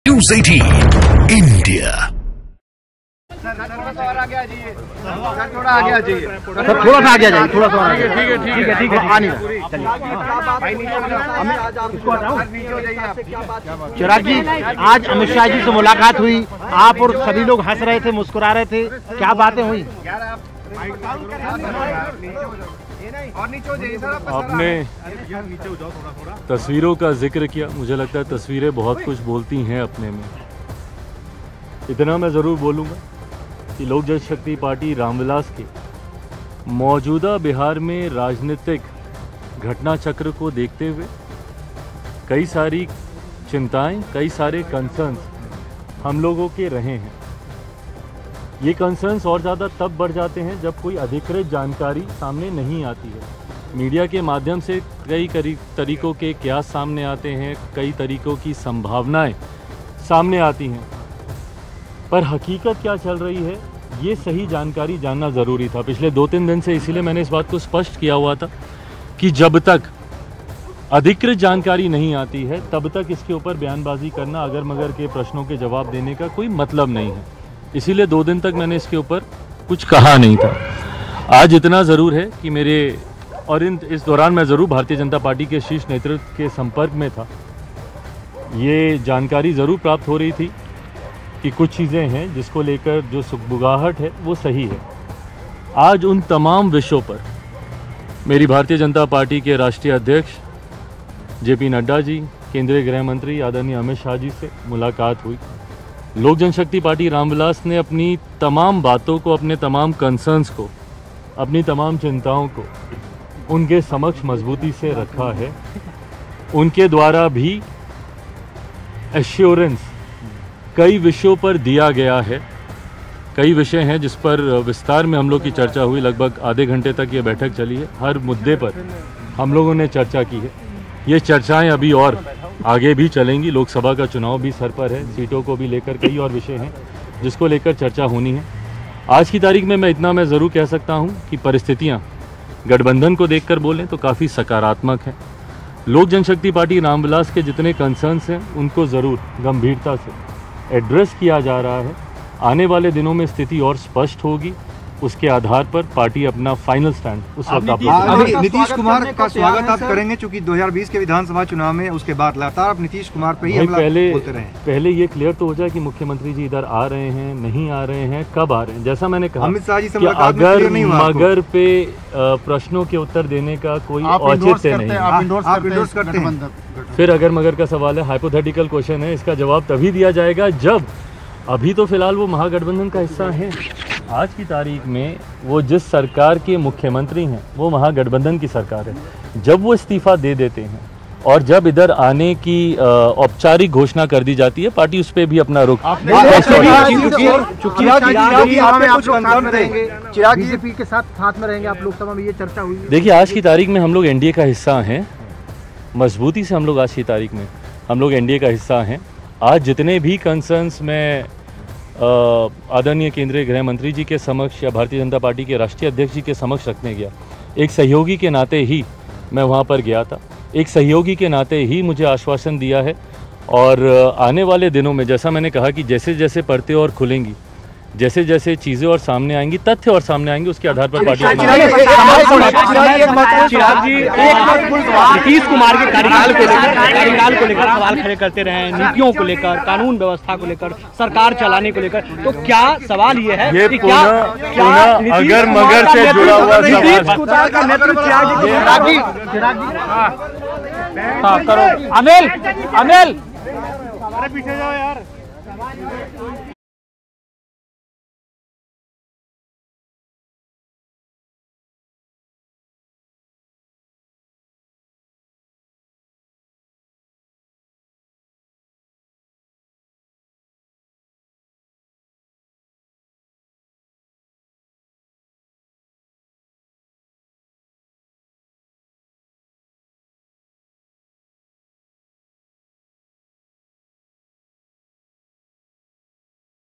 News 18 India. थोड़ा आगे आ जाइए, थोड़ा सा आगे जाइए, थोड़ा सा ठीक है, आ नहीं रहा। चिराग जी, आज अमित शाह जी से मुलाकात हुई, आप और सभी लोग हंस रहे थे, मुस्कुरा रहे थे, क्या बातें हुई? आपने तस्वीरों का जिक्र किया, मुझे लगता है तस्वीरें बहुत कुछ बोलती हैं अपने में। इतना मैं ज़रूर बोलूँगा कि लोक जनशक्ति पार्टी रामविलास के मौजूदा बिहार में राजनीतिक घटना चक्र को देखते हुए कई सारी चिंताएं, कई सारे कंसर्न्स हम लोगों के रहे हैं। ये कंसर्न्स और ज़्यादा तब बढ़ जाते हैं जब कोई अधिकृत जानकारी सामने नहीं आती है। मीडिया के माध्यम से कई तरीकों के कयास सामने आते हैं, कई तरीकों की संभावनाएं सामने आती हैं, पर हकीकत क्या चल रही है ये सही जानकारी जानना ज़रूरी था। पिछले 2-3 दिन से इसीलिए मैंने इस बात को स्पष्ट किया हुआ था कि जब तक अधिकृत जानकारी नहीं आती है तब तक इसके ऊपर बयानबाजी करना, अगर मगर के प्रश्नों के जवाब देने का कोई मतलब नहीं है। इसीलिए 2 दिन तक मैंने इसके ऊपर कुछ कहा नहीं था। आज इतना ज़रूर है कि मेरे और इस दौरान मैं ज़रूर भारतीय जनता पार्टी के शीर्ष नेतृत्व के संपर्क में था। ये जानकारी ज़रूर प्राप्त हो रही थी कि कुछ चीज़ें हैं जिसको लेकर जो सुगबुगाहट है वो सही है। आज उन तमाम विषयों पर मेरी भारतीय जनता पार्टी के राष्ट्रीय अध्यक्ष JP नड्डा जी, केंद्रीय गृह मंत्री आदरणीय अमित शाह जी से मुलाकात हुई। लोक जनशक्ति पार्टी रामविलास ने अपनी तमाम बातों को, अपने तमाम कंसर्न्स को, अपनी तमाम चिंताओं को उनके समक्ष मजबूती से रखा है। उनके द्वारा भी एश्योरेंस कई विषयों पर दिया गया है। कई विषय हैं जिस पर विस्तार में हम लोग की चर्चा हुई। लगभग आधे घंटे तक ये बैठक चली है। हर मुद्दे पर हम लोगों ने चर्चा की है। ये चर्चाएं अभी और आगे भी चलेंगी। लोकसभा का चुनाव भी सर पर है, सीटों को भी लेकर कई और विषय हैं जिसको लेकर चर्चा होनी है। आज की तारीख में मैं ज़रूर कह सकता हूं कि परिस्थितियां गठबंधन को देखकर बोलें तो काफ़ी सकारात्मक है। लोक जनशक्ति पार्टी रामविलास के जितने कंसर्न्स हैं उनको ज़रूर गंभीरता से एड्रेस किया जा रहा है। आने वाले दिनों में स्थिति और स्पष्ट होगी, उसके आधार पर पार्टी अपना फाइनल स्टैंड उस वक्त आप नीतीश कुमार का स्वागत आप करेंगे चूंकि 2020 के विधानसभा चुनाव में उसके बाद लगातार आप नीतीश कुमार पर ही हमला बोलते रहे। पहले ये क्लियर तो हो जाए कि मुख्यमंत्री जी इधर आ रहे हैं, नहीं आ रहे हैं, कब आ रहे हैं। जैसा मैंने कहा अमित शाह जी से अगर मगर पे प्रश्नों के उत्तर देने का कोई औचित्य नहीं, फिर अगर मगर का सवाल है, हाइपोथेटिकल क्वेश्चन है, इसका जवाब तभी दिया जाएगा जब, अभी तो फिलहाल वो महागठबंधन का हिस्सा है। आज की तारीख में वो जिस सरकार के मुख्यमंत्री हैं वो महागठबंधन की सरकार है। जब वो इस्तीफा दे देते हैं और जब इधर आने की औपचारिक घोषणा कर दी जाती है, पार्टी उस पर भी अपना रुख बीजेपी के साथ में रहेंगे आप लोकसभा में, ये चर्चा हुई। देखिए, आज की तारीख में हम लोग एनडीए का हिस्सा हैं। मजबूती से हम लोग आज की तारीख में हम लोग एनडीए का हिस्सा हैं। आज जितने भी कंसर्न्स में आदरणीय केंद्रीय गृह मंत्री जी के समक्ष या भारतीय जनता पार्टी के राष्ट्रीय अध्यक्ष जी के समक्ष रखने गया, एक सहयोगी के नाते ही मैं वहां पर गया था। एक सहयोगी के नाते ही मुझे आश्वासन दिया है और आने वाले दिनों में, जैसा मैंने कहा कि जैसे जैसे परतें और खुलेंगी, जैसे जैसे चीज़ें और सामने आएंगी, तथ्य और सामने आएंगे, उसके आधार पर पार्टी नीतीश कुमार के कार्यकाल को लेकर सवाल खड़े करते रहे, नीतियों को लेकर, कानून व्यवस्था को लेकर, सरकार चलाने को लेकर, तो क्या सवाल ये है कि क्या अगर मगर से जुड़ा हुआ सवाल? अनिल, पीछे जाओ यार।